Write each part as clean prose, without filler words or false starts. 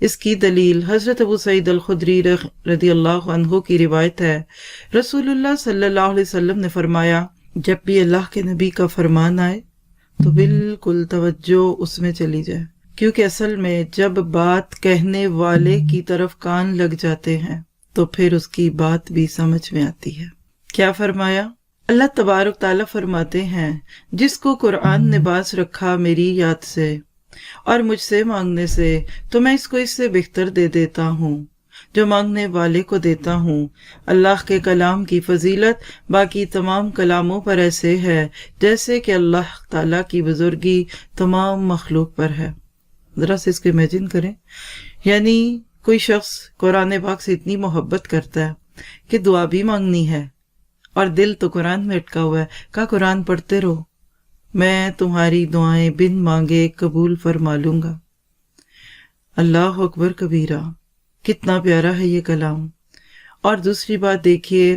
اس کی دلیل حضرت ابو سعید الخدری رضی اللہ عنہ کی روایت ہے، رسول اللہ صلی اللہ علیہ وسلم نے فرمایا، جب بھی اللہ کے نبی کا فرمان آئے تو بالکل توجہ اس میں چلی جائے، کیونکہ اصل میں جب بات کہنے والے کی طرف کان لگ جاتے ہیں تو پھر اس کی بات بھی سمجھ میں آتی ہے۔ کیا فرمایا؟ اللہ تبارک تعالیٰ فرماتے ہیں، جس کو قرآن نے باز رکھا میری یاد سے اور مجھ سے مانگنے سے تو میں اس کو اس سے بہتر دے دیتا ہوں جو مانگنے والے کو دیتا ہوں۔ اللہ کے کلام کی فضیلت باقی تمام کلاموں پر ایسے ہے جیسے کہ اللہ تعالیٰ کی بزرگی تمام مخلوق پر ہے۔ ذرا سے اس کو امیجن کریں، یعنی کوئی شخص قرآن پاک سے اتنی محبت کرتا ہے کہ دعا بھی مانگنی ہے اور دل تو قرآن میں اٹکا ہوا ہے، کہا قرآن پڑھتے رہو، میں تمہاری دعائیں بن مانگے قبول فرما لوں گا۔ اللہ اکبر کبیرہ، کتنا پیارا ہے یہ کلام۔ اور دوسری بات دیکھیے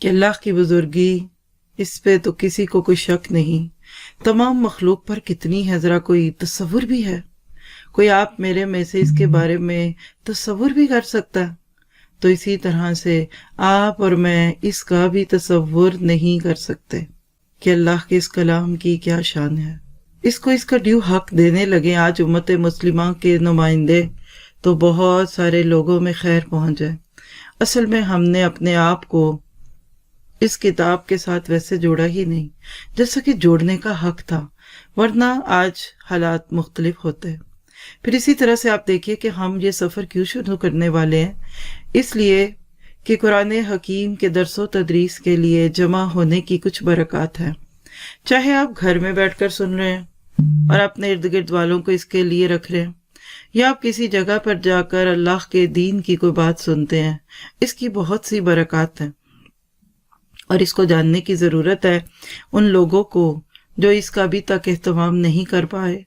کہ اللہ کی بزرگی، اس پہ تو کسی کو کوئی شک نہیں، تمام مخلوق پر کتنی ہے، ذرا کوئی تصور بھی ہے؟ کوئی آپ میرے میں سے اس کے بارے میں تصور بھی کر سکتا ہے؟ تو اسی طرح سے آپ اور میں اس کا بھی تصور نہیں کر سکتے کہ اللہ کے اس کلام کی کیا شان ہے۔ اس کو اس کا ڈیو حق دینے لگے آج امت مسلمہ کے نمائندے تو بہت سارے لوگوں میں خیر پہنچ جائے۔ اصل میں ہم نے اپنے آپ کو اس کتاب کے ساتھ ویسے جوڑا ہی نہیں جیسا کہ جوڑنے کا حق تھا، ورنہ آج حالات مختلف ہوتے۔ پھر اسی طرح سے آپ دیکھیے کہ ہم یہ سفر کیوں شروع کرنے والے ہیں، اس لیے کہ قرآن حکیم کے درس و تدریس کے لیے جمع ہونے کی کچھ برکات ہیں۔ چاہے آپ گھر میں بیٹھ کر سن رہے ہیں اور اپنے ارد گرد والوں کو اس کے لیے رکھ رہے ہیں، یا آپ کسی جگہ پر جا کر اللہ کے دین کی کوئی بات سنتے ہیں، اس کی بہت سی برکات ہیں، اور اس کو جاننے کی ضرورت ہے ان لوگوں کو جو اس کا ابھی تک اہتمام نہیں کر پائے۔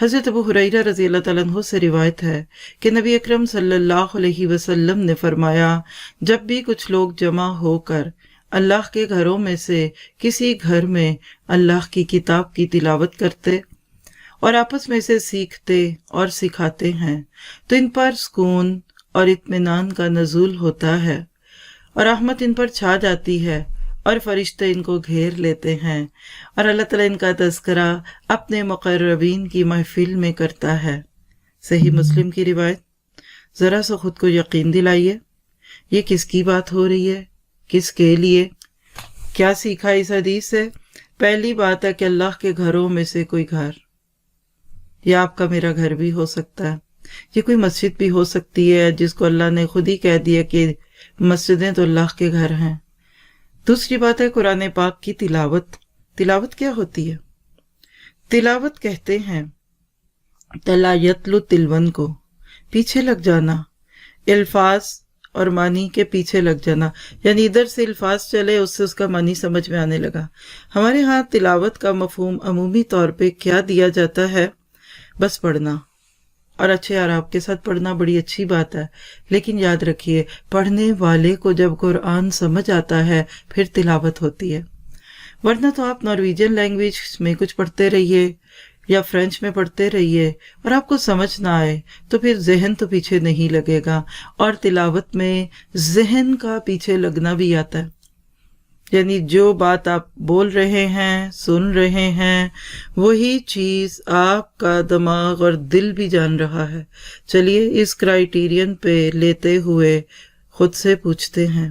حضرت ابو ہریرہ رضی اللہ تعالیٰ عنہ سے روایت ہے کہ نبی اکرم صلی اللہ علیہ وسلم نے فرمایا، جب بھی کچھ لوگ جمع ہو کر اللہ کے گھروں میں سے کسی گھر میں اللہ کی کتاب کی تلاوت کرتے اور آپس میں سے سیکھتے اور سکھاتے ہیں تو ان پر سکون اور اطمینان کا نزول ہوتا ہے اور رحمت ان پر چھا جاتی ہے اور فرشتے ان کو گھیر لیتے ہیں اور اللہ تعالیٰ ان کا تذکرہ اپنے مقربین کی محفل میں کرتا ہے۔ صحیح مسلم کی روایت۔ ذرا سا خود کو یقین دلائیے، یہ کس کی بات ہو رہی ہے، کس کے لیے، کیا سیکھا اس حدیث سے؟ پہلی بات ہے کہ اللہ کے گھروں میں سے کوئی گھر، یا آپ کا میرا گھر بھی ہو سکتا ہے، یہ کوئی مسجد بھی ہو سکتی ہے جس کو اللہ نے خود ہی کہہ دیا کہ مسجدیں تو اللہ کے گھر ہیں۔ دوسری بات ہے قرآن پاک کی تلاوت۔ تلاوت کیا ہوتی ہے؟ تلاوت کہتے ہیں تلا یتلو تلون کو، پیچھے لگ جانا، الفاظ اور معنی کے پیچھے لگ جانا، یعنی ادھر سے الفاظ چلے اس سے اس کا معنی سمجھ میں آنے لگا۔ ہمارے ہاں تلاوت کا مفہوم عمومی طور پہ کیا دیا جاتا ہے؟ بس پڑھنا، اور اچھے عراب کے ساتھ پڑھنا بڑی اچھی بات ہے، لیکن یاد رکھیے پڑھنے والے کو جب قرآن سمجھ آتا ہے پھر تلاوت ہوتی ہے، ورنہ تو آپ نارویجن لینگویج میں کچھ پڑھتے رہیے یا فرینچ میں پڑھتے رہیے اور آپ کو سمجھ نہ آئے تو پھر ذہن تو پیچھے نہیں لگے گا، اور تلاوت میں ذہن کا پیچھے لگنا بھی آتا ہے، یعنی جو بات آپ بول رہے ہیں، سن رہے ہیں، وہی چیز آپ کا دماغ اور دل بھی جان رہا ہے۔ چلیے اس کرائیٹیرین پہ لیتے ہوئے خود سے پوچھتے ہیں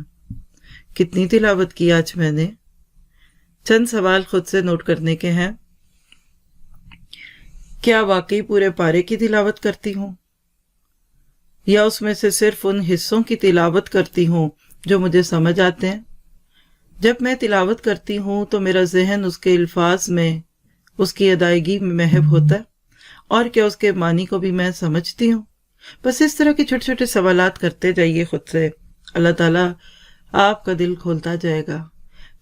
کتنی تلاوت کی آج میں نے؟ چند سوال خود سے نوٹ کرنے کے ہیں۔ کیا واقعی پورے پارے کی تلاوت کرتی ہوں، یا اس میں سے صرف ان حصوں کی تلاوت کرتی ہوں جو مجھے سمجھ آتے ہیں؟ جب میں تلاوت کرتی ہوں تو میرا ذہن اس کے الفاظ میں، اس کی ادائیگی میں محو ہوتا ہے، اور کیا اس کے معنی کو بھی میں سمجھتی ہوں؟ بس اس طرح کے چھوٹے چھوٹے سوالات کرتے جائیے خود سے، اللہ تعالیٰ آپ کا دل کھولتا جائے گا۔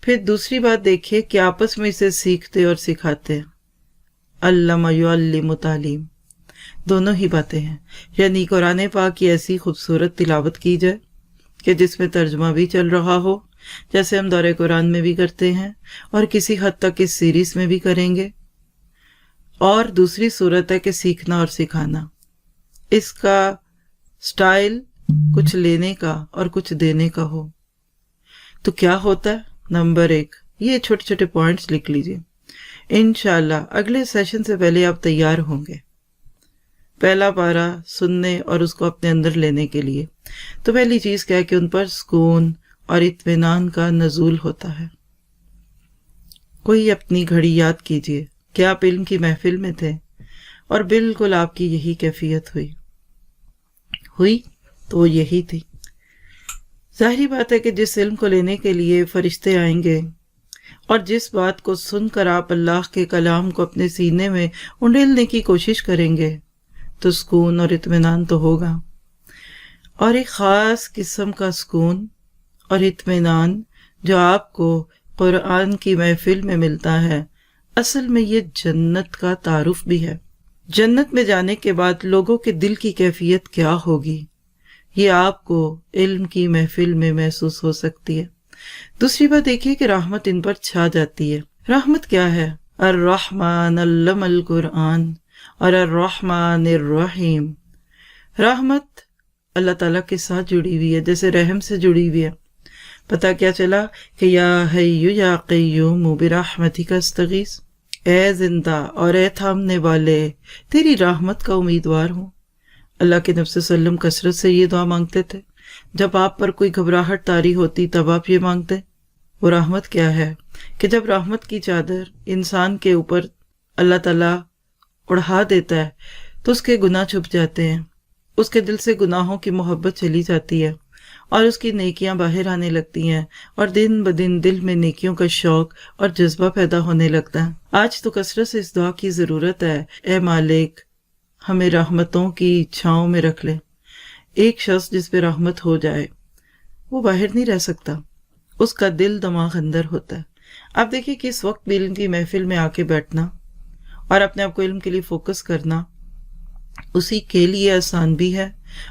پھر دوسری بات دیکھیے کہ آپس میں اسے سیکھتے اور سکھاتے ہیں، علم یعلم تعلیم، دونوں ہی باتیں ہیں، یعنی قرآن پاک کی ایسی خوبصورت تلاوت کی جائے کہ جس میں ترجمہ بھی چل رہا ہو، جیسے ہم دورہ قرآن میں بھی کرتے ہیں اور کسی حد تک اس سیریز میں بھی کریں گے۔ اور دوسری صورت ہے کہ سیکھنا اور سکھانا، اس کا سٹائل کچھ لینے کا اور کچھ دینے کا ہو تو کیا ہوتا ہے؟ نمبر 1، یہ چھوٹے چھوٹے پوائنٹس لکھ لیجئے، انشاءاللہ اگلے سیشن سے پہلے آپ تیار ہوں گے پہلا پارہ سننے اور اس کو اپنے اندر لینے کے لیے۔ تو پہلی چیز کیا ہے کہ ان پر سکون اور اطمینان کا نزول ہوتا ہے۔ کوئی اپنی گھڑی یاد کیجئے کہ آپ علم کی محفل میں تھے اور بالکل آپ کی یہی کیفیت ہوئی تو وہ یہی تھی۔ ظاہری بات ہے کہ جس علم کو لینے کے لیے فرشتے آئیں گے اور جس بات کو سن کر آپ اللہ کے کلام کو اپنے سینے میں انڈیلنے کی کوشش کریں گے تو سکون اور اطمینان تو ہوگا، اور ایک خاص قسم کا سکون اور اطمینان جو آپ کو قرآن کی محفل میں ملتا ہے، اصل میں یہ جنت کا تعارف بھی ہے۔ جنت میں جانے کے بعد لوگوں کے دل کی کیفیت کیا ہوگی، یہ آپ کو علم کی محفل میں محسوس ہو سکتی ہے۔ دوسری بات دیکھیے کہ رحمت ان پر چھا جاتی ہے۔ رحمت کیا ہے؟ الرحمن علم القرآن اور الرحمن الرحیم۔ رحمت اللہ تعالیٰ کے ساتھ جڑی ہوئی ہے، جیسے رحم سے جڑی ہوئی ہے۔ پتہ کیا چلا کہ یا حی یا قیوم برحمتک استغیث، اے زندہ اور اے تھامنے والے، تیری رحمت کا امیدوار ہوں۔ اللہ کے نبی صلی اللہ علیہ وسلم کثرت سے یہ دعا مانگتے تھے، جب آپ پر کوئی گھبراہٹ طاری ہوتی تب آپ یہ مانگتے۔ وہ رحمت کیا ہے کہ جب رحمت کی چادر انسان کے اوپر اللہ تعالیٰ اڑھا دیتا ہے تو اس کے گناہ چھپ جاتے ہیں، اس کے دل سے گناہوں کی محبت چلی جاتی ہے اور اس کی نیکیاں باہر آنے لگتی ہیں، اور دن بدن دل میں نیکیوں کا شوق اور جذبہ پیدا ہونے لگتا ہے۔ آج تو کثرت سے اس دعا کی ضرورت ہے، اے مالک ہمیں رحمتوں کی چھاؤں میں رکھ لے۔ ایک شخص جس پہ رحمت ہو جائے وہ باہر نہیں رہ سکتا، اس کا دل دماغ اندر ہوتا ہے۔ آپ دیکھیں کہ اس وقت بھی علم کی محفل میں آ کے بیٹھنا اور اپنے آپ کو علم کے لیے فوکس کرنا اسی کے لیے آسان بھی ہے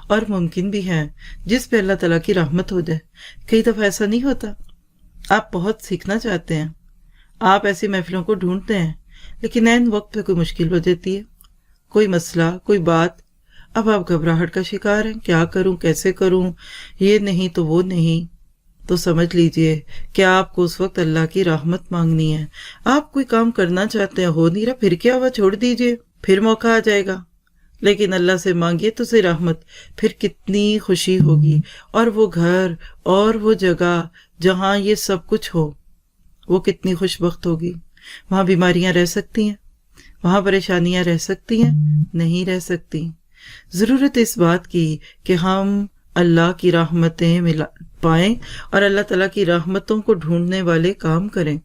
اور ممکن بھی ہے جس پہ اللہ تعالیٰ کی رحمت ہو جائے۔ کئی دفعہ ایسا نہیں ہوتا، آپ بہت سیکھنا چاہتے ہیں، آپ ایسی محفلوں کو ڈھونڈتے ہیں، لیکن عین وقت پہ کوئی مشکل ہو جاتی ہے، کوئی مسئلہ، کوئی بات، اب آپ گھبراہٹ کا شکار ہیں، کیا کروں، کیسے کروں، یہ نہیں تو وہ نہیں، تو سمجھ لیجئے کہ آپ کو اس وقت اللہ کی رحمت مانگنی ہے۔ آپ کوئی کام کرنا چاہتے ہیں، ہو نہیں رہا، پھر کیا ہوا، چھوڑ دیجئے، پھر موقع آ جائے گا، لیکن اللہ سے مانگیے تو سے رحمت، پھر کتنی خوشی ہوگی، اور وہ گھر اور وہ جگہ جہاں یہ سب کچھ ہو وہ کتنی خوش بخت ہوگی۔ وہاں بیماریاں رہ سکتی ہیں، وہاں پریشانیاں رہ سکتی ہیں؟ نہیں رہ سکتی۔ ضرورت اس بات کی کہ ہم اللہ کی رحمتیں پائیں اور اللہ تعالیٰ کی رحمتوں کو ڈھونڈنے والے کام کریں۔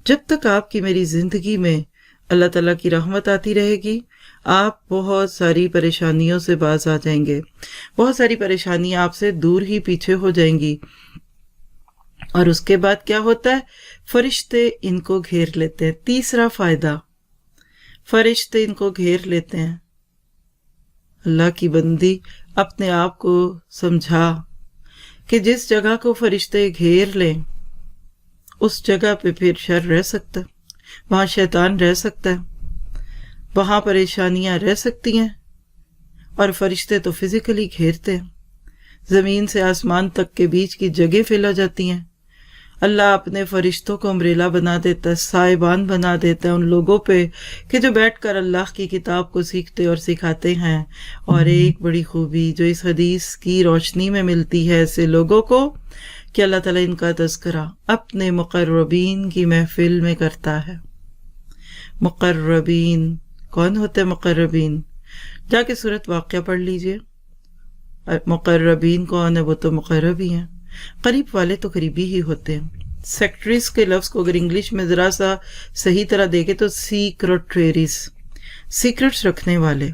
جب تک آپ کی میری زندگی میں اللہ تعالیٰ کی رحمت آتی رہے گی، آپ بہت ساری پریشانیوں سے باز آ جائیں گے، بہت ساری پریشانیاں آپ سے دور ہی پیچھے ہو جائیں گی۔ اور اس کے بعد کیا ہوتا ہے؟ فرشتے ان کو گھیر لیتے ہیں۔ تیسرا فائدہ، فرشتے ان کو گھیر لیتے ہیں۔ اللہ کی بندی اپنے آپ کو سمجھا کہ جس جگہ کو فرشتے گھیر لیں اس جگہ پہ پھر شر رہ سکتا ہے، وہاں شیطان رہ سکتا ہے، وہاں پریشانیاں رہ سکتی ہیں، اور فرشتے تو فزیکلی گھیرتے ہیں، زمین سے آسمان تک کے بیچ کی جگہ پھیلا جاتی ہیں۔ اللہ اپنے فرشتوں کو امبریلا بنا دیتا ہے، سائبان بنا دیتا ہے ان لوگوں پہ کہ جو بیٹھ کر اللہ کی کتاب کو سیکھتے اور سکھاتے ہیں۔ اور ایک بڑی خوبی جو اس حدیث کی روشنی میں ملتی ہے ایسے لوگوں کو کہ اللہ تعالیٰ ان کا تذکرہ اپنے مقربین کی محفل میں کرتا ہے۔ مقربین کون ہوتے ہیں؟ مقربین جا کے سورۃ واقعہ پڑھ لیجئے۔ مقربین کون ہے؟ وہ تو مقرب ہی ہیں، قریب والے تو قریبی ہی ہوتے ہیں۔ سیکٹریز کے لفظ کو اگر انگلش میں ذرا سا صحیح طرح دیکھیں تو سیکرٹریز، سیکرٹس رکھنے والے۔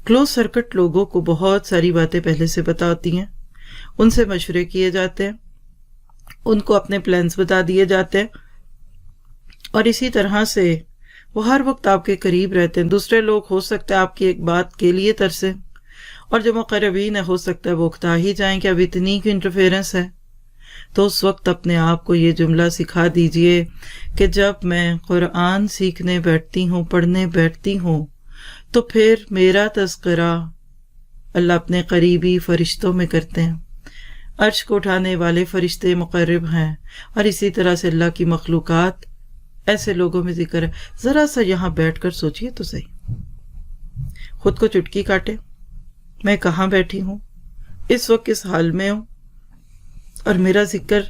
کلوز سرکٹ لوگوں کو بہت ساری باتیں پہلے سے پتا ہوتی ہیں، ان سے مشورے کیے جاتے ہیں، ان کو اپنے پلانز بتا دیے جاتے ہیں، اور اسی طرح سے وہ ہر وقت آپ کے قریب رہتے ہیں۔ دوسرے لوگ ہو سکتا ہے آپ کی ایک بات کے لیے ترسیں، اور جو مقربین ہے ہو سکتا ہے وہ اکتا ہی جائیں کہ اب اتنی کی انٹرفیرنس ہے۔ تو اس وقت اپنے آپ کو یہ جملہ سکھا دیجئے کہ جب میں قرآن سیکھنے بیٹھتی ہوں، پڑھنے بیٹھتی ہوں، تو پھر میرا تذکرہ اللہ اپنے قریبی فرشتوں میں کرتے ہیں. عرش کو اٹھانے والے فرشتے مقرب ہیں، اور اسی طرح سے اللہ کی مخلوقات ایسے لوگوں میں ذکر ہے. ذرا سا یہاں بیٹھ کر سوچئے تو صحیح، خود کو چٹکی کاٹے، میں کہاں بیٹھی ہوں، اس وقت کس حال میں ہوں، اور میرا ذکر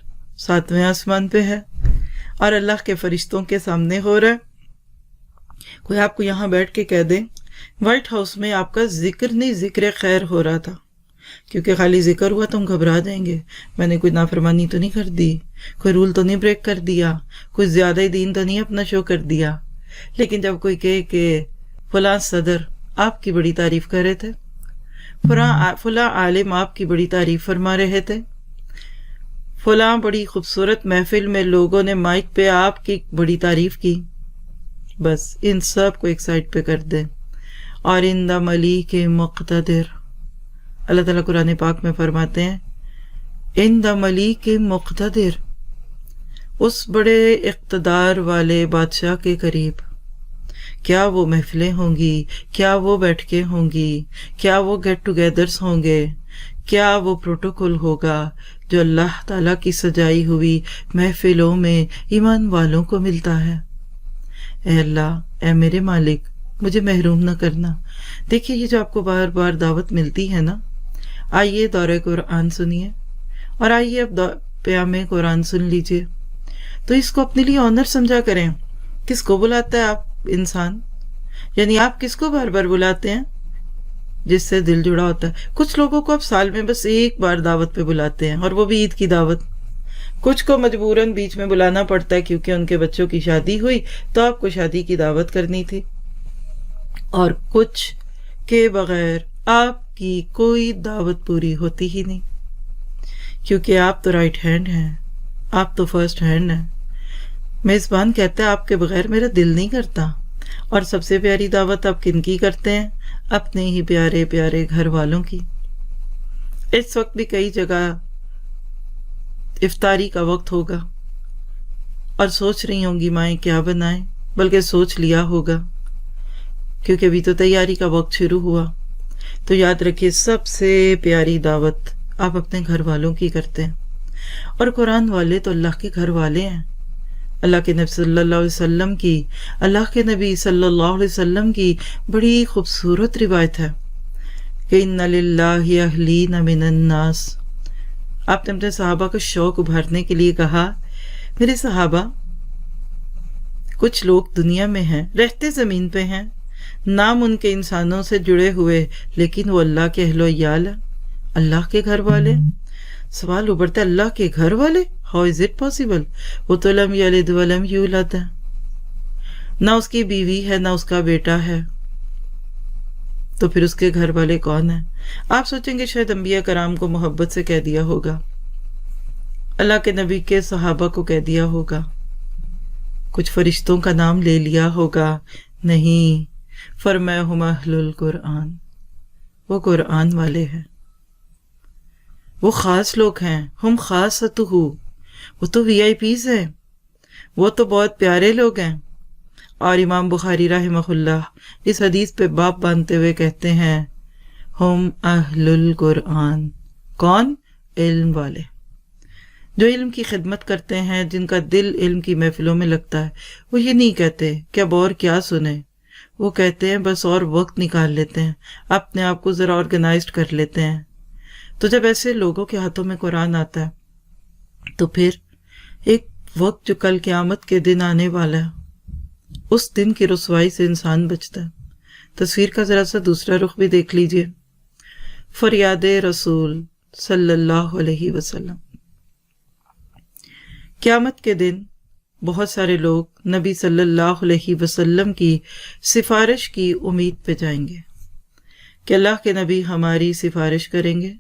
7ویں آسمان پہ ہے اور اللہ کے فرشتوں کے سامنے ہو رہا ہے. کوئی آپ کو یہاں بیٹھ کے کہہ دے وائٹ ہاؤس میں آپ کا ذکر نہیں، ذکر خیر ہو رہا تھا، کیونکہ خالی ذکر ہوا تو ہم گھبرا جائیں گے، میں نے کوئی نافرمانی تو نہیں کر دی، کوئی رول تو نہیں بریک کر دیا، کوئی زیادہ ہی دین تو نہیں اپنا شو کر دیا. لیکن جب کوئی کہے کہ فلاں صدر آپ کی بڑی تعریف کر رہے تھے، فلاں عالم آپ کی بڑی تعریف فرما رہے تھے، فلاں بڑی خوبصورت محفل میں لوگوں نے مائک پہ آپ کی بڑی تعریف کی، بس ان سب کو ایک سائڈ پہ کر دیں. اور ان دا ملیک مقتدر، اللہ تعالیٰ قرآن پاک میں فرماتے ہیں ان دا ملیک مقتدر، اس بڑے اقتدار والے بادشاہ کے قریب کیا وہ محفلیں ہوں گی، کیا وہ بیٹھکیں ہوں گی، کیا وہ گیٹ ٹوگیدرز ہوں گے، کیا وہ پروٹوکول ہوگا جو اللہ تعالیٰ کی سجائی ہوئی محفلوں میں ایمان والوں کو ملتا ہے. اے اللہ، اے میرے مالک، مجھے محروم نہ کرنا. دیکھیے یہ جو آپ کو بار بار دعوت ملتی ہے نا، آئیے دورہ قرآن سنیے، اور آئیے اب پیام قرآن سن لیجئے. تو اس کو اپنے لیے آنر سمجھا کریں. کس کو بلاتا ہے آپ انسان؟ یعنی آپ کس کو بار بار بلاتے ہیں؟ جس سے دل جڑا ہوتا ہے. کچھ لوگوں کو آپ سال میں بس ایک بار دعوت پہ بلاتے ہیں، اور وہ بھی عید کی دعوت. کچھ کو مجبوراً بیچ میں بلانا پڑتا ہے کیونکہ ان کے بچوں کی شادی ہوئی تو آپ کو شادی کی دعوت کرنی تھی، اور کچھ کے بغیر آپ کی کوئی دعوت پوری ہوتی ہی نہیں، کیونکہ آپ تو رائٹ ہینڈ ہیں، آپ تو فرسٹ ہینڈ ہیں. میزبان کہتا ہے آپ کے بغیر میرا دل نہیں کرتا. اور سب سے پیاری دعوت آپ کن کی کرتے ہیں؟ اپنے ہی پیارے پیارے گھر والوں کی. اس وقت بھی کئی جگہ افطاری کا وقت ہوگا اور سوچ رہی ہوں گی مائیں کیا بنائیں، بلکہ سوچ لیا ہوگا کیونکہ ابھی تو تیاری کا وقت شروع ہوا. تو یاد رکھیے سب سے پیاری دعوت آپ اپنے گھر والوں کی کرتے ہیں. اور قرآن والے تو اللہ کے گھر والے ہیں. اللہ کے نبی صلی اللہ علیہ وسلم کی بڑی خوبصورت روایت ہے کہ ان للہ اہلین من الناس. آپ نے اپنے صحابہ کا شوق ابھارنے کے لیے کہا میرے صحابہ، کچھ لوگ دنیا میں ہیں، رہتے زمین پہ ہیں، نام ان کے انسانوں سے جڑے ہوئے، لیکن وہ اللہ کے اہل و عیال ہیں، اللہ کے گھر والے. سوال ابھرتا ہے اللہ کے گھر والے، ہاؤ از اٹ پاسبل؟ وہ تو لم یلد ولم یولد ہے، نہ اس کی بیوی ہے نہ اس کا بیٹا ہے، تو پھر اس کے گھر والے کون ہیں؟ آپ سوچیں گے شاید انبیاء کرام کو محبت سے کہہ دیا ہوگا، اللہ کے نبی کے صحابہ کو کہہ دیا ہوگا، کچھ فرشتوں کا نام لے لیا ہوگا. نہیں، فرمایا ہم اہل القرآن، وہ قرآن والے ہیں، وہ خاص لوگ ہیں. ہم خاصتہ، وہ تو وی آئی پیز ہیں، وہ تو بہت پیارے لوگ ہیں. اور امام بخاری رحمہ اللہ اس حدیث پہ باب باندھتے ہوئے کہتے ہیں ہم اہل القرآن. کون؟ علم والے، جو علم کی خدمت کرتے ہیں، جن کا دل علم کی محفلوں میں لگتا ہے. وہ یہ نہیں کہتے کہ اب اور کیا سنیں، وہ کہتے ہیں بس اور وقت نکال لیتے ہیں، اپنے آپ کو ذرا آرگنائزڈ کر لیتے ہیں. تو جب ایسے لوگوں کے ہاتھوں میں قرآن آتا ہے تو پھر ایک وقت جو کل قیامت کے دن آنے والا ہے، اس دن کی رسوائی سے انسان بچتا ہے. تصویر کا ذرا سا دوسرا رخ بھی دیکھ لیجئے. فریاد رسول صلی اللہ علیہ وسلم. قیامت کے دن بہت سارے لوگ نبی صلی اللہ علیہ وسلم کی سفارش کی امید پہ جائیں گے کہ اللہ کے نبی ہماری سفارش کریں گے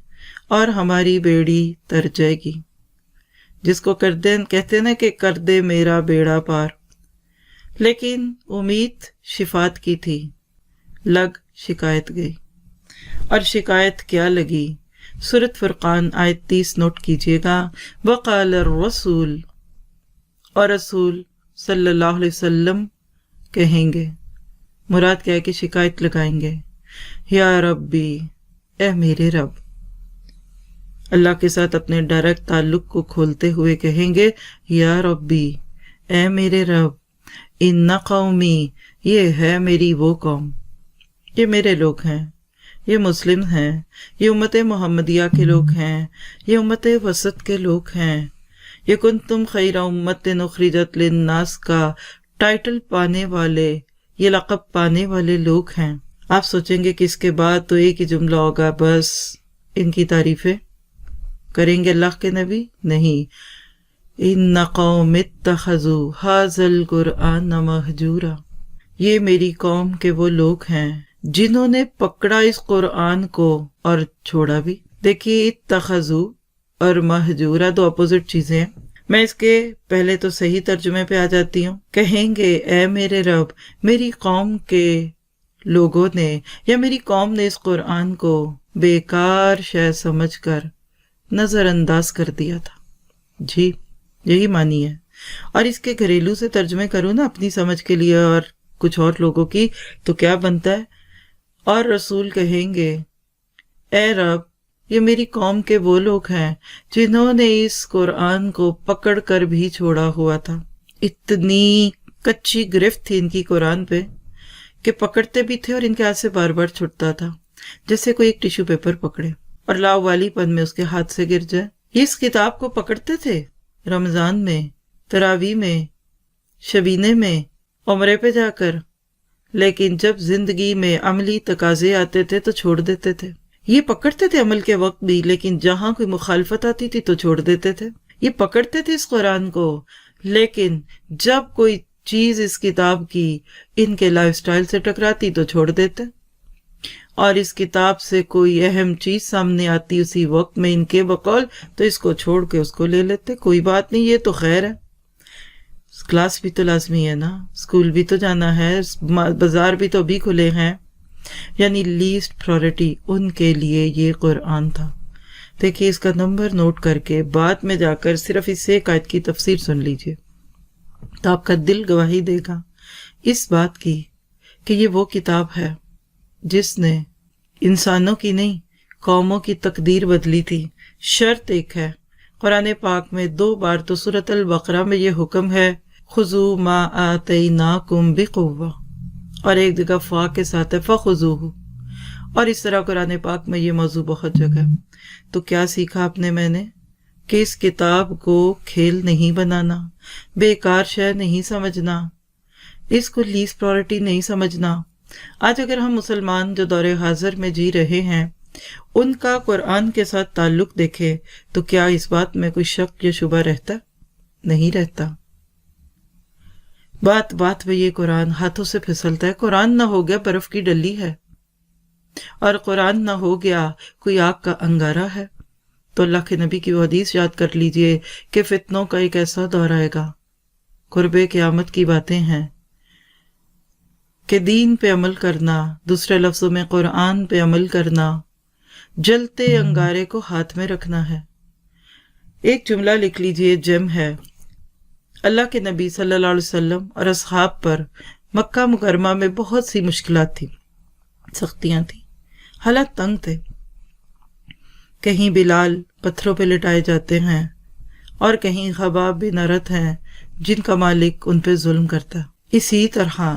اور ہماری بیڑی تر جائے گی. جس کو کہتے ہیں نا کہ کر دے میرا بیڑا پار. لیکن امید شفاعت کی تھی، لگ شکایت گئی. اور شکایت کیا لگی؟ سورۃ فرقان آیت 30 نوٹ کیجیے گا. وقال الرسول، اور رسول صلی اللہ علیہ وسلم کہیں گے، مراد کیا ہے کہ شکایت لگائیں گے، یا ربی، اے میرے رب۔ اللہ کے ساتھ اپنے ڈائریکٹ تعلق کو کھولتے ہوئے کہیں گے یا ربی، اے میرے رب، ان قومی، یہ ہے میری وہ قوم، یہ میرے لوگ ہیں، یہ مسلم ہیں، یہ امت محمدیہ کے لوگ ہیں، یہ امت وسط کے لوگ ہیں، یہ کنتم خیر امت اخرجت للناس کا ٹائٹل پانے والے، یہ لقب پانے والے لوگ ہیں۔ آپ سوچیں گے کہ اس کے بعد تو ایک ہی جملہ ہوگا، بس ان کی تعریفیں کریں گے اللہ کے نبی؟ نہیں، ان قوم اتخذوا ھذا القرآن مہجورا، یہ میری قوم کے وہ لوگ ہیں جنہوں نے پکڑا اس قرآن کو اور چھوڑا بھی۔ دیکھیے اتخذوا اور مہجورا دو اپوزٹ چیزیں ہیں۔ میں اس کے پہلے تو صحیح ترجمے پہ آ جاتی ہوں۔ کہیں گے اے میرے رب، میری قوم کے لوگوں نے یا میری قوم نے اس قرآن کو بیکار شے سمجھ کر نظر انداز کر دیا تھا۔ جی یہی معنی ہے۔ اور اس کے گھریلو سے ترجمے کروں نا اپنی سمجھ کے لیے اور کچھ اور لوگوں کی، تو کیا بنتا ہے؟ اور رسول کہیں گے اے رب، یہ میری قوم کے وہ لوگ ہیں جنہوں نے اس قرآن کو پکڑ کر بھی چھوڑا ہوا تھا۔ اتنی کچی گرفت تھی ان کی قرآن پہ کہ پکڑتے بھی تھے اور ان کے ہاتھ سے بار بار چھٹتا تھا، جیسے کوئی ایک ٹیشو پیپر پکڑے اور لاوالی پن میں اس کے ہاتھ سے گر جائے۔ یہ اس کتاب کو پکڑتے تھے رمضان میں، تراویح میں، شبینے میں، عمرے پہ جا کر، لیکن جب زندگی میں عملی تقاضے آتے تھے تو چھوڑ دیتے تھے۔ یہ پکڑتے تھے عمل کے وقت بھی، لیکن جہاں کوئی مخالفت آتی تھی تو چھوڑ دیتے تھے۔ یہ پکڑتے تھے اس قرآن کو، لیکن جب کوئی چیز اس کتاب کی ان کے لائف سٹائل سے ٹکراتی تو چھوڑ دیتے، اور اس کتاب سے کوئی اہم چیز سامنے آتی اسی وقت میں ان کے بقول تو اس کو چھوڑ کے اس کو لے لیتے۔ کوئی بات نہیں، یہ تو خیر ہے، کلاس بھی تو لازمی ہے نا، اسکول بھی تو جانا ہے، بازار بھی تو ابھی کھلے ہیں۔ یعنی لیسٹ پرائورٹی ان کے لیے یہ قرآن تھا۔ دیکھیے اس کا نمبر نوٹ کر کے بعد میں جا کر صرف اس ایک آیت کی تفسیر سن لیجئے تو آپ کا دل گواہی دے گا اس بات کی کہ یہ وہ کتاب ہے جس نے انسانوں کی نہیں قوموں کی تقدیر بدلی تھی۔ شرط ایک ہے، قرآن پاک میں 2 بار تو سورۃ البقرہ میں یہ حکم ہے خذوا ما آتیناکم بقوہ، اور ایک جگہ فا کے ساتھ ہے فخذوہ، اور اس طرح قرآن پاک میں یہ موضوع بہت جگہ۔ تو کیا سیکھا آپ نے میں نے کہ اس کتاب کو کھیل نہیں بنانا، بیکار شے نہیں سمجھنا، اس کو لیسٹ پرائورٹی نہیں سمجھنا۔ آج اگر ہم مسلمان جو دور حاضر میں جی رہے ہیں ان کا قرآن کے ساتھ تعلق دیکھے تو کیا اس بات میں کوئی شک یا شبہ رہتا؟ نہیں رہتا۔ بات بات میں یہ قرآن ہاتھوں سے پھسلتا ہے۔ قرآن نہ ہو گیا برف کی ڈلی ہے، اور قرآن نہ ہو گیا کوئی آگ کا انگارہ ہے، تو اللہ کے نبی کی وہ حدیث یاد کر لیجئے کہ فتنوں کا ایک ایسا دور آئے گا، قرب قیامت کی باتیں ہیں کہ دین پہ عمل کرنا، دوسرے لفظوں میں قرآن پہ عمل کرنا، جلتے انگارے کو ہاتھ میں رکھنا ہے۔ ایک جملہ لکھ لیجئے، جم ہے۔ اللہ کے نبی صلی اللہ علیہ وسلم اور اصحاب پر مکہ مکرمہ میں بہت سی مشکلات تھیں، سختیاں تھیں، حالات تنگ تھے۔ کہیں بلال پتھروں پہ لٹائے جاتے ہیں اور کہیں خباب بن ارت ہیں جن کا مالک ان پہ ظلم کرتا۔ اسی طرح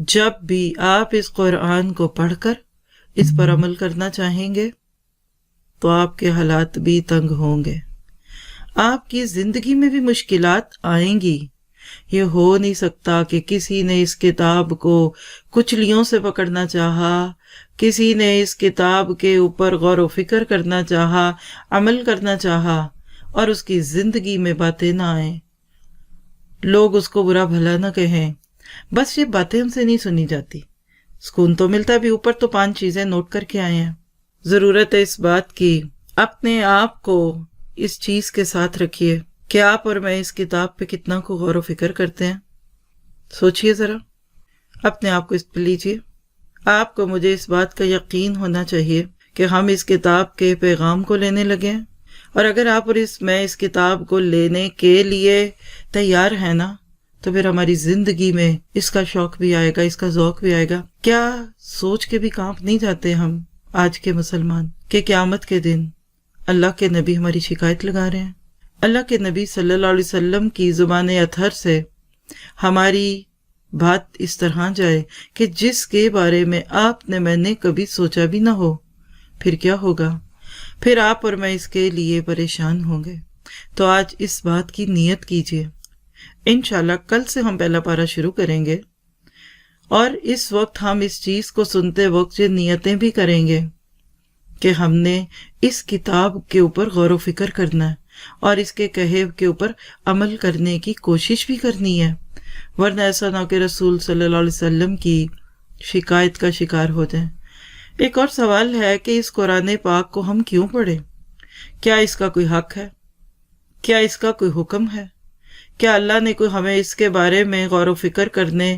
جب بھی آپ اس قرآن کو پڑھ کر اس پر عمل کرنا چاہیں گے تو آپ کے حالات بھی تنگ ہوں گے، آپ کی زندگی میں بھی مشکلات آئیں گی۔ یہ ہو نہیں سکتا کہ کسی نے اس کتاب کو کچلیوں سے پکڑنا چاہا، کسی نے اس کتاب کے اوپر غور و فکر کرنا چاہا، عمل کرنا چاہا، اور اس کی زندگی میں باتیں نہ آئیں، لوگ اس کو برا بھلا نہ کہیں۔ بس یہ باتیں ہم سے نہیں سنی جاتی، سکون تو ملتا بھی، اوپر تو 5 چیزیں نوٹ کر کے آئے ہیں۔ ضرورت ہے اس بات کی، اپنے آپ کو اس چیز کے ساتھ رکھیے کہ آپ اور میں اس کتاب پہ کتنا کو غور و فکر کرتے ہیں۔ سوچئے ذرا، اپنے آپ کو اس پہ لیجئے۔ آپ کو مجھے اس بات کا یقین ہونا چاہیے کہ ہم اس کتاب کے پیغام کو لینے لگے ہیں، اور اگر آپ اور میں اس کتاب کو لینے کے لیے تیار ہیں نا تو پھر ہماری زندگی میں اس کا شوق بھی آئے گا، اس کا ذوق بھی آئے گا۔ کیا سوچ کے بھی کانپ نہیں جاتے ہم آج کے مسلمان کہ قیامت کے دن اللہ کے نبی ہماری شکایت لگا رہے ہیں. اللہ کے نبی صلی اللہ علیہ وسلم کی زبان اطہر سے ہماری بات اس طرح جائے کہ جس کے بارے میں آپ نے میں نے کبھی سوچا بھی نہ ہو، پھر کیا ہوگا؟ پھر آپ اور میں اس کے لیے پریشان ہوں گے. تو آج اس بات کی نیت کیجیے. انشاءاللہ کل سے ہم پہلا پارہ شروع کریں گے، اور اس وقت ہم اس چیز کو سنتے وقت یہ نیتیں بھی کریں گے کہ ہم نے اس کتاب کے اوپر غور و فکر کرنا ہے اور اس کے کہے کے اوپر عمل کرنے کی کوشش بھی کرنی ہے، ورنہ ایسا نہ کہ رسول صلی اللہ علیہ وسلم کی شکایت کا شکار ہو جائیں. ایک اور سوال ہے کہ اس قرآن پاک کو ہم کیوں پڑھیں؟ کیا اس کا کوئی حق ہے؟ کیا اس کا کوئی حکم ہے؟ کیا اللہ نے کوئی ہمیں اس کے بارے میں غور و فکر کرنے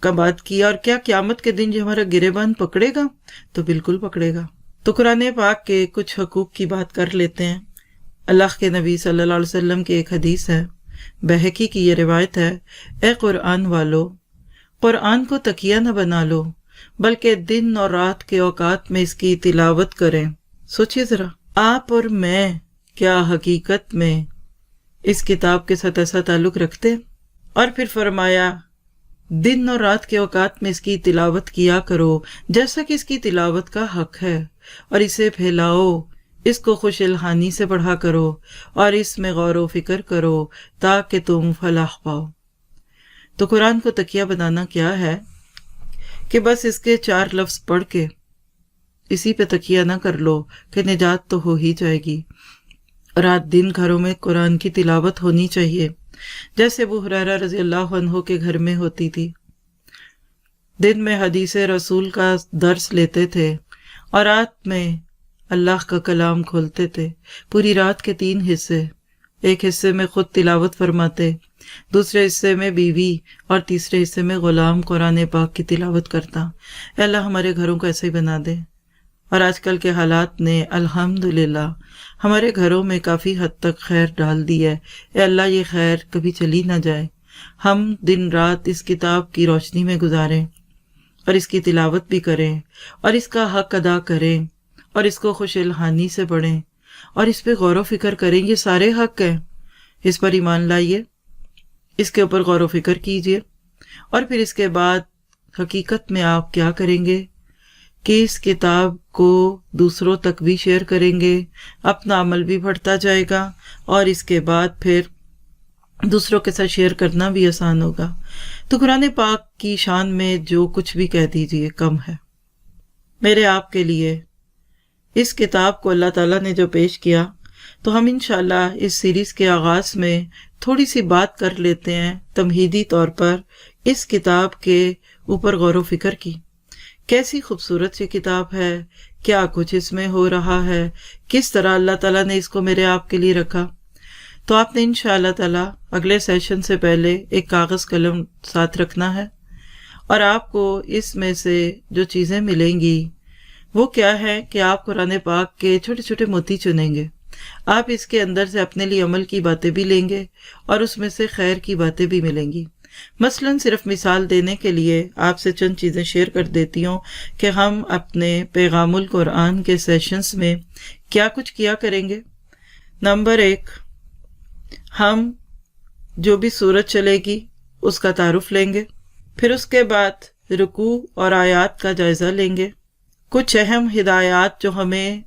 کا بات کیا؟ اور کیا قیامت کے دن جو ہمارا گریبان پکڑے گا؟ تو بالکل پکڑے گا. تو قرآن پاک کے کچھ حقوق کی بات کر لیتے ہیں. اللہ کے نبی صلی اللہ علیہ وسلم کی ایک حدیث ہے، بہقی کی یہ روایت ہے، اے قرآن والو، قرآن کو تکیہ نہ بنا لو بلکہ دن اور رات کے اوقات میں اس کی تلاوت کریں. سوچئے ذرا، آپ اور میں کیا حقیقت میں اس کتاب کے ساتھ ایسا تعلق رکھتے ہیں؟ اور پھر فرمایا دن اور رات کے اوقات میں اس کی تلاوت کیا کرو جیسا کہ اس کی تلاوت کا حق ہے، اور اسے پھیلاؤ، اس کو خوش الحانی سے پڑھا کرو اور اس میں غور و فکر کرو تاکہ تم فلاح پاؤ. تو قرآن کو تکیہ بنانا کیا ہے کہ بس اس کے 4 لفظ پڑھ کے اسی پہ تکیہ نہ کر لو کہ نجات تو ہو ہی جائے گی. رات دن گھروں میں قرآن کی تلاوت ہونی چاہیے، جیسے ابو ہریرہ رضی اللہ عنہ کے گھر میں ہوتی تھی. دن میں حدیث رسول کا درس لیتے تھے اور رات میں اللہ کا کلام کھولتے تھے. پوری رات کے 3 حصے، ایک حصے میں خود تلاوت فرماتے، دوسرے حصے میں بیوی اور تیسرے حصے میں غلام قرآن پاک کی تلاوت کرتا. اے اللہ ہمارے گھروں کو ایسے ہی بنا دے. اور آج کل کے حالات نے الحمدللہ ہمارے گھروں میں کافی حد تک خیر ڈال دی ہے. اے اللہ یہ خیر کبھی چلی نہ جائے، ہم دن رات اس کتاب کی روشنی میں گزاریں اور اس کی تلاوت بھی کریں اور اس کا حق ادا کریں اور اس کو خوش الحانی سے پڑھیں اور اس پہ غور و فکر کریں. یہ سارے حق ہیں، اس پر ایمان لائیے، اس کے اوپر غور و فکر کیجیے، اور پھر اس کے بعد حقیقت میں آپ کیا کریں گے کہ اس کتاب کو دوسروں تک بھی شیئر کریں گے، اپنا عمل بھی بڑھتا جائے گا اور اس کے بعد پھر دوسروں کے ساتھ شیئر کرنا بھی آسان ہوگا. تو قرآن پاک کی شان میں جو کچھ بھی کہہ دیجئے کم ہے. میرے آپ کے لیے اس کتاب کو اللہ تعالیٰ نے جو پیش کیا، تو ہم انشاءاللہ اس سیریز کے آغاز میں تھوڑی سی بات کر لیتے ہیں تمہیدی طور پر اس کتاب کے اوپر غور و فکر کی. کیسی خوبصورت یہ کتاب ہے، کیا کچھ اس میں ہو رہا ہے، کس طرح اللہ تعالیٰ نے اس کو میرے آپ کے لیے رکھا. تو آپ نے انشاءاللہ تعالیٰ اگلے سیشن سے پہلے ایک کاغذ قلم ساتھ رکھنا ہے، اور آپ کو اس میں سے جو چیزیں ملیں گی وہ کیا ہے کہ آپ قرآن پاک کے چھوٹے چھوٹے موتی چنیں گے. آپ اس کے اندر سے اپنے لیے عمل کی باتیں بھی لیں گے اور اس میں سے خیر کی باتیں بھی ملیں گی. مثلاً صرف مثال دینے کے لیے آپ سے چند چیزیں شیئر کر دیتی ہوں کہ ہم اپنے پیغام القرآن کے سیشنز میں کیا کچھ کیا کریں گے. نمبر 1، ہم جو بھی سورت چلے گی اس کا تعارف لیں گے. پھر اس کے بعد رکوع اور آیات کا جائزہ لیں گے. کچھ اہم ہدایات جو ہمیں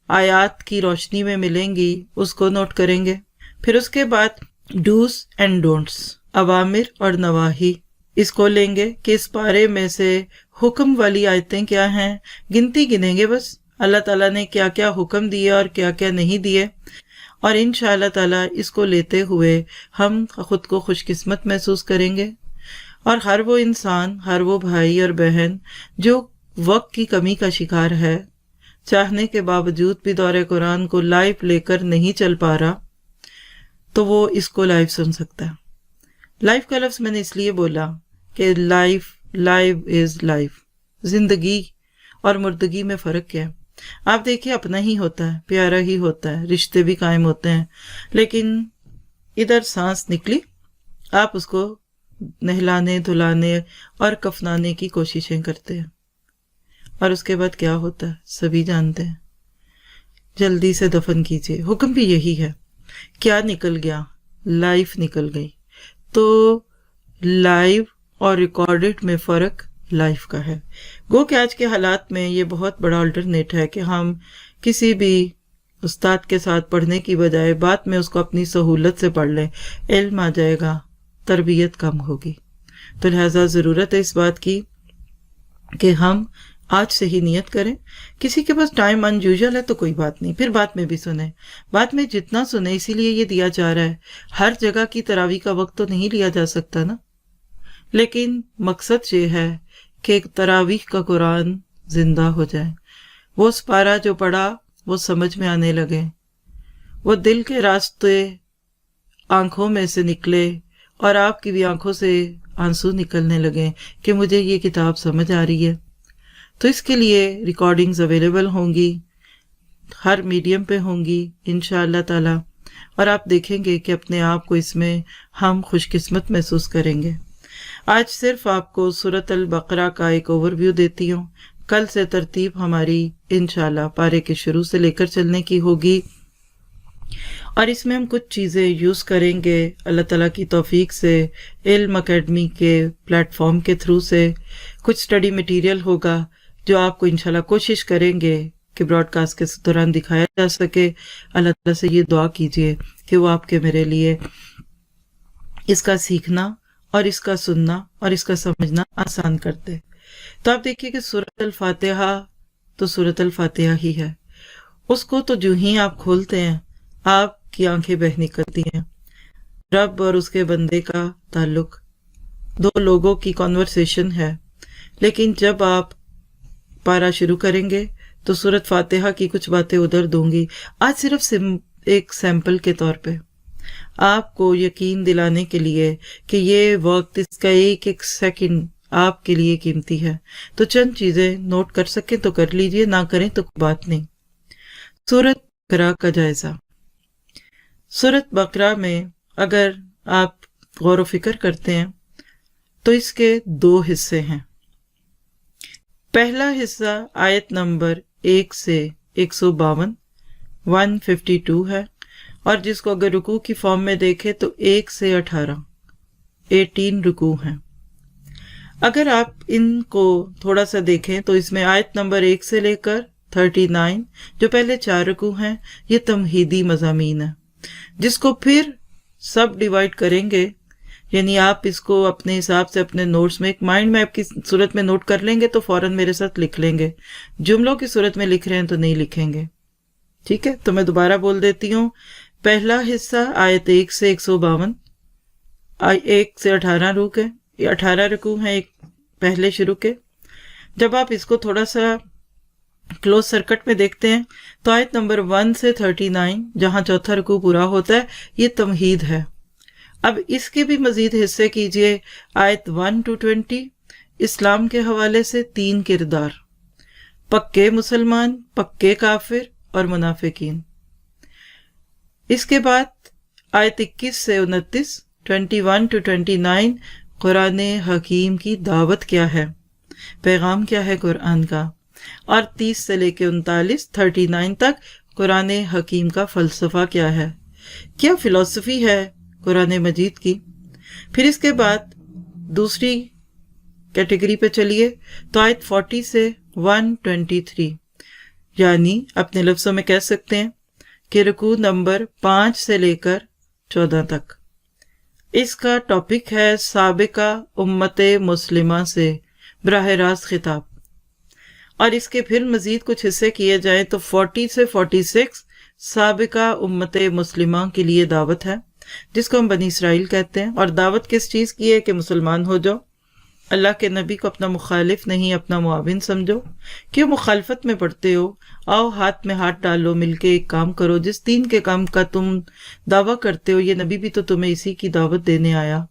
آیات کی روشنی میں ملیں گی اس کو نوٹ کریں گے. پھر اس کے بعد ڈوز اینڈ ڈونٹس، اوامر اور نواہی، اس کو لیں گے کہ اس پارے میں سے حکم والی آیتیں کیا ہیں، گنتی گنیں گے بس اللہ تعالیٰ نے کیا کیا حکم دیے اور کیا کیا نہیں دیے. اور انشاءاللہ تعالیٰ اس کو لیتے ہوئے ہم خود کو خوش قسمت محسوس کریں گے. اور ہر وہ انسان، ہر وہ بھائی اور بہن جو وقت کی کمی کا شکار ہے، چاہنے کے باوجود بھی دور قرآن کو لائیو لے کر نہیں چل پا رہا، تو وہ اس کو لائیو سن سکتا ہے. لائیو کا لفظ میں نے اس لیے بولا کہ لائیو از لائف. زندگی اور مردگی میں فرق کیا ہے؟ آپ دیکھیں اپنا ہی ہوتا ہے، پیارا ہی ہوتا ہے، رشتے بھی قائم ہوتے ہیں، لیکن ادھر سانس نکلی آپ اس کو نہلانے دھلانے اور کفنانے کی کوششیں کرتے ہیں. اور اس کے بعد کیا ہوتا ہے سبھی جانتے ہیں، جلدی سے دفن کیجیے۔ حکم بھی یہی ہے۔ کیا نکل گیا؟ لائف نکل گئی۔ تو لائیو اور ریکارڈڈ میں فرق لائف کا ہے۔ گو کہ آج کے حالات میں یہ بہت بڑا الٹرنیٹ ہے کہ ہم کسی بھی استاد کے ساتھ پڑھنے کی بجائے بعد میں اس کو اپنی سہولت سے پڑھ لیں، علم آ جائے گا، تربیت کم ہوگی۔ تو لہٰذا ضرورت ہے اس بات کی کہ ہم آج سے ہی نیت کریں۔ کسی کے پاس ٹائم انیوژل ہے تو کوئی بات نہیں، پھر بعد میں بھی سنیں، بعد میں جتنا سنیں، اسی لیے یہ دیا جا رہا ہے۔ ہر جگہ کی تراویح کا وقت تو نہیں لیا جا سکتا نا، لیکن مقصد یہ ہے کہ تراویح کا قرآن زندہ ہو جائے، وہ سپارہ جو پڑھا وہ سمجھ میں آنے لگے، وہ دل کے راستے آنکھوں میں سے نکلے اور آپ کی بھی آنکھوں سے آنسو نکلنے لگے کہ مجھے یہ کتاب سمجھ آ رہی ہے۔ تو اس کے لیے ریکارڈنگز اویلیبل ہوں گی، ہر میڈیم پہ ہوں گی انشاءاللہ تعالی، اور آپ دیکھیں گے کہ اپنے آپ کو اس میں ہم خوش قسمت محسوس کریں گے۔ آج صرف آپ کو سورۃ البقرہ کا ایک اوور ویو دیتی ہوں، کل سے ترتیب ہماری انشاءاللہ پارے کے شروع سے لے کر چلنے کی ہوگی، اور اس میں ہم کچھ چیزیں یوز کریں گے اللہ تعالیٰ کی توفیق سے، علم اکیڈمی کے پلیٹ فارم کے تھرو سے کچھ اسٹڈی مٹیریل ہوگا جو آپ کو انشاءاللہ کوشش کریں گے کہ براڈ کاسٹ کے دوران دکھایا جا سکے۔ اللہ تعالیٰ سے یہ دعا کیجئے کہ وہ آپ کے میرے لیے اس کا سیکھنا اور اس کا سننا اور اس کا سمجھنا آسان کر دے۔ تو آپ دیکھیے کہ سورۃ الفاتحہ تو سورۃ الفاتحہ ہی ہے، اس کو تو جو ہی آپ کھولتے ہیں آپ کی آنکھیں بہہ نکلتی ہیں۔ رب اور اس کے بندے کا تعلق، دو لوگوں کی کنورسیشن ہے، لیکن جب آپ پارا شروع کریں گے تو سورۃ فاتحہ کی کچھ باتیں ادھر دوں گی، آج صرف ایک سیمپل کے طور پہ آپ کو یقین دلانے کے لیے کہ یہ وقت، اس کا ایک ایک سیکنڈ آپ کے لیے قیمتی ہے، تو چند چیزیں نوٹ کر سکیں تو کر لیجئے، نہ کریں تو کوئی بات نہیں۔ سورۃ بقرہ کا جائزہ۔ سورۃ بقرہ میں اگر آپ غور و فکر کرتے ہیں تو اس کے دو حصے ہیں۔ پہلا حصہ آیت نمبر 1 سے 152 152 ہے، اور جس کو اگر رکوع کی فارم میں دیکھیں تو 1 سے 18 رکوع ہیں۔ اگر آپ ان کو تھوڑا سا دیکھیں تو اس میں آیت نمبر 1 سے لے کر 39 جو پہلے 4 رکوع ہیں، یہ تمہیدی مضامین ہیں، جس کو پھر سب ڈیوائیڈ کریں گے، یعنی آپ اس کو اپنے حساب سے اپنے نوٹس میں ایک مائنڈ میپ کی صورت میں نوٹ کر لیں گے تو فوراً میرے ساتھ لکھ لیں گے، جملوں کی صورت میں لکھ رہے ہیں تو نہیں لکھیں گے، ٹھیک ہے؟ تو میں دوبارہ بول دیتی ہوں، پہلا حصہ آیت 1 سے 152، 1 سے 18 رکوع ہے، یہ 18 رکوع ہیں ایک پہلے شروع کے۔ جب آپ اس کو تھوڑا سا کلوز سرکٹ میں دیکھتے ہیں تو آیت نمبر 1 سے 39 جہاں چوتھا رکوع پورا ہوتا ہے، یہ تمہید ہے۔ اب اس کے بھی مزید حصے کیجئے، آیت 1 to 20 اسلام کے حوالے سے 3 کردار، پکے مسلمان، پکے کافر اور منافقین۔ اس کے بعد آیت 21 سے 29 21 to 29 قرآن حکیم کی دعوت کیا ہے، پیغام کیا ہے قرآن کا، اور 30 سے لے کے 39 تک قرآن حکیم کا فلسفہ کیا ہے، کیا فلسفی ہے قرآن مجید کی۔ پھر اس کے بعد دوسری کیٹیگری پہ چلیے تو آیت 40 سے 123، یعنی اپنے لفظوں میں کہہ سکتے ہیں کہ رکوع نمبر 5 سے لے کر 14 تک۔ اس کا ٹاپک ہے سابقہ امت مسلمہ سے براہ راست خطاب، اور اس کے پھر مزید کچھ حصے کیے جائیں تو 40 سے 46 سابقہ امت مسلمہ کے لیے دعوت ہے، جس کو ہم بنی اسرائیل کہتے ہیں، اور دعوت کس چیز کی ہے کہ مسلمان ہو جاؤ، اللہ کے نبی کو اپنا مخالف نہیں اپنا معاون سمجھو، کیوں مخالفت میں پڑتے ہو، آؤ ہاتھ میں ہاتھ ڈالو، مل کے ایک کام کرو، جس دین کے کام کا تم دعویٰ کرتے ہو یہ نبی بھی تو تمہیں اسی کی دعوت دینے آیا۔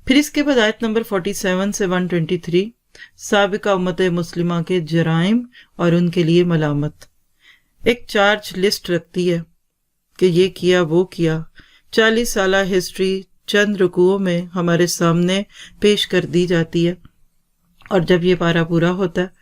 پھر اس کے بعد آیت نمبر 47 سے 123 سابقہ امت مسلمہ کے جرائم اور ان کے لیے ملامت، ایک چارج لسٹ رکھتی ہے کہ یہ کیا وہ کیا، 40 سالہ ہسٹری چند رکوعوں میں ہمارے سامنے پیش کر دی جاتی ہے، اور جب یہ پارہ پورا ہوتا ہے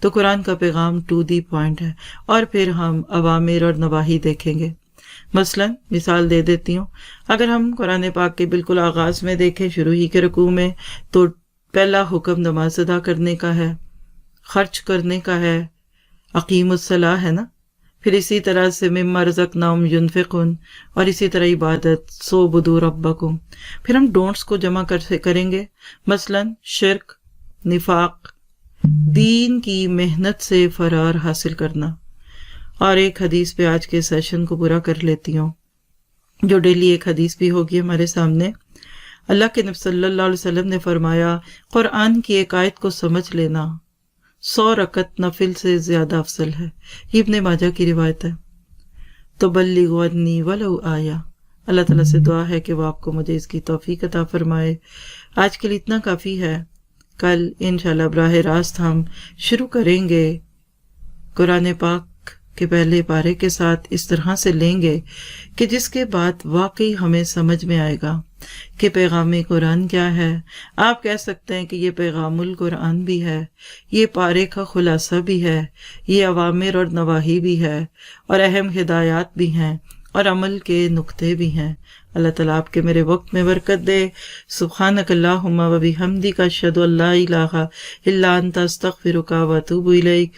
تو قرآن کا پیغام ٹو دی پوائنٹ ہے، اور پھر ہم اوامر اور نواہی دیکھیں گے۔ مثلاً مثال دے دیتی ہوں، اگر ہم قرآن پاک کے بالکل آغاز میں دیکھیں، شروع ہی کے رکوع میں، تو پہلا حکم نماز ادا کرنے کا ہے، خرچ کرنے کا ہے، اقیم الصلاۃ ہے نا، پھر اسی طرح سے مما رزقناہم ینفقون، اور اسی طرح عبادت، سوبدوا ربکم۔ پھر ہم ڈونٹس کو جمع کریں گے، مثلاً شرک، نفاق، دین کی محنت سے فرار حاصل کرنا۔ اور ایک حدیث پہ آج کے سیشن کو پورا کر لیتی ہوں، جو ڈیلی ایک حدیث بھی ہوگی ہمارے سامنے۔ اللہ کے نبی صلی اللہ علیہ وسلم نے فرمایا، قرآن کی ایک آیت کو سمجھ لینا 100 رکعت نفل سے زیادہ افضل ہے۔ یہ ابن ماجہ کی روایت ہے۔ تو بلغوا عنی ولو آیا، اللہ تعالیٰ سے دعا ہے کہ وہ آپ کو مجھے اس کی توفیق عطا فرمائے۔ آج کے لیے اتنا کافی ہے، کل انشاءاللہ براہ راست ہم شروع کریں گے قرآن پاک کے پہلے پارے کے ساتھ، اس طرح سے لیں گے کہ جس کے بعد واقعی ہمیں سمجھ میں آئے گا کہ پیغام قرآن کیا ہے۔ آپ کہہ سکتے ہیں کہ یہ پیغام القرآن بھی ہے، یہ پارے کا خلاصہ بھی ہے، یہ اوامر اور نواہی بھی ہے، اور اہم ہدایات بھی ہیں، اور عمل کے نقطے بھی ہیں۔ اللہ تعالیٰ آپ کے میرے وقت میں برکت دے۔ سبحانک اللہم و بحمدک، اشہد ان لا الہ الا انت، استغفرک و اتوب الیک۔